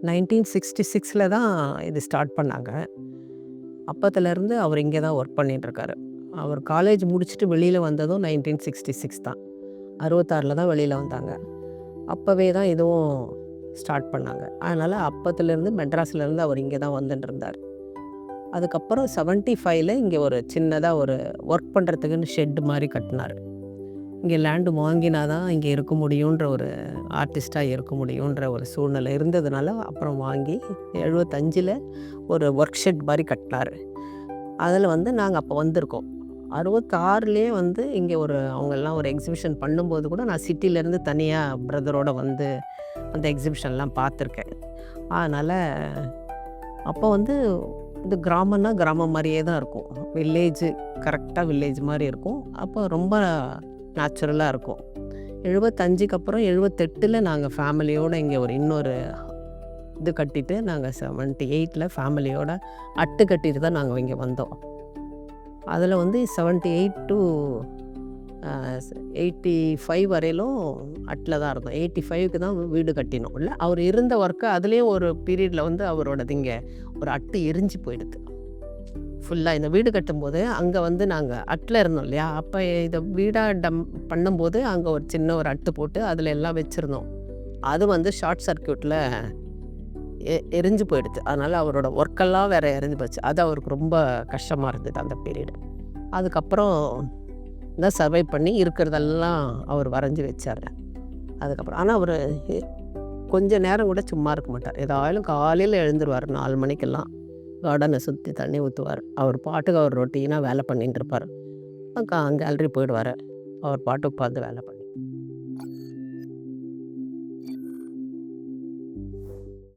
1966 தான் இது ஸ்டார்ட் பண்ணாங்க. அப்பத்துலேருந்து அவர் இங்கே தான் ஒர்க் பண்ணிகிட்ருக்காரு. அவர் காலேஜ் முடிச்சுட்டு வெளியில் வந்ததும் 1966 தான். 66 தான் வெளியில் வந்தாங்க. அப்போவே தான் இதுவும் ஸ்டார்ட் பண்ணாங்க. அதனால் அப்பத்துலேருந்து மெட்ராஸ்லேருந்து அவர் இங்கே தான் வந்துட்டு இருந்தார். அதுக்கப்புறம் 75ல் இங்கே ஒரு சின்னதாக ஒரு ஒர்க் பண்ணுறதுக்குன்னு ஷெட்டு மாதிரி கட்டினார். இங்கே லேண்டு வாங்கினா தான் இங்கே இருக்க முடியுன்ற ஒரு ஆர்டிஸ்ட்டாக இருக்க முடியுன்ற ஒரு சூழ்நிலை இருந்ததுனால அப்புறம் வாங்கி 75ல் ஒரு ஒர்க் ஷெட் மாதிரி கட்டினார். அதில் வந்து நாங்கள் அப்போ வந்திருக்கோம். 66லேயே வந்து இங்கே அவங்கெல்லாம் ஒரு எக்ஸிபிஷன் பண்ணும்போது கூட நான் சிட்டிலேருந்து தனியாக பிரதரோடு வந்து அந்த எக்ஸிபிஷன்லாம் பார்த்துருக்கேன். அதனால் அப்போ வந்து இது கிராமம்னா கிராமம் மாதிரியே தான் இருக்கும். வில்லேஜு கரெக்டாக வில்லேஜ் மாதிரி இருக்கும். அப்போ ரொம்ப நேச்சுரலாக இருக்கும். 75க்கு அப்புறம் 78ல் நாங்கள் ஃபேமிலியோடு இங்கே இன்னொரு இது கட்டிட்டு நாங்கள் 78ல் ஃபேமிலியோட அட்டு கட்டிட்டு தான் நாங்கள் இங்கே வந்தோம். அதில் வந்து 78 to 85 வரையிலும் அட்டில் தான் இருந்தோம். 85க்கு தான் வீடு கட்டினோம். இல்லை அவர் இருந்த ஒர்க்கு அதுலேயும் ஒரு பீரியடில் வந்து அவரோடது இங்கே ஒரு அட்டு எரிஞ்சு போயிடுது ஃபுல்லாக. இந்த வீடு கட்டும்போது அங்கே வந்து நாங்கள் அட்டில் இருந்தோம் இல்லையா, அப்போ இதை வீடாக பண்ணும்போது அங்கே ஒரு சின்ன ஒரு அட்டு போட்டு அதில் எல்லாம் வச்சுருந்தோம். அது வந்து ஷார்ட் சர்க்யூட்டில் எரிஞ்சு போயிடுது. அதனால் அவரோட ஒர்க்கெல்லாம் வேறு எரிஞ்சு போச்சு. அது அவருக்கு ரொம்ப கஷ்டமாக இருந்தது அந்த பீரியடு. அதுக்கப்புறம் தான் சர்வை பண்ணி இருக்கிறதெல்லாம் அவர் வரைஞ்சி வச்சார். அதுக்கப்புறம் ஆனால் அவர் கொஞ்சம் நேரம் கூட சும்மா இருக்க மாட்டார். ஏதாலும் காலையில் எழுந்துருவார் 4 மணிக்கெல்லாம். கார்டனை சுற்றி தண்ணி ஊற்றுவார். அவர் பாட்டுக்கு அவர் ரொட்டீனாக வேலை பண்ணிட்டு இருப்பார். கேலரி போயிடுவார். அவர் பாட்டுக்கு உட்காந்து வேலை பண்ண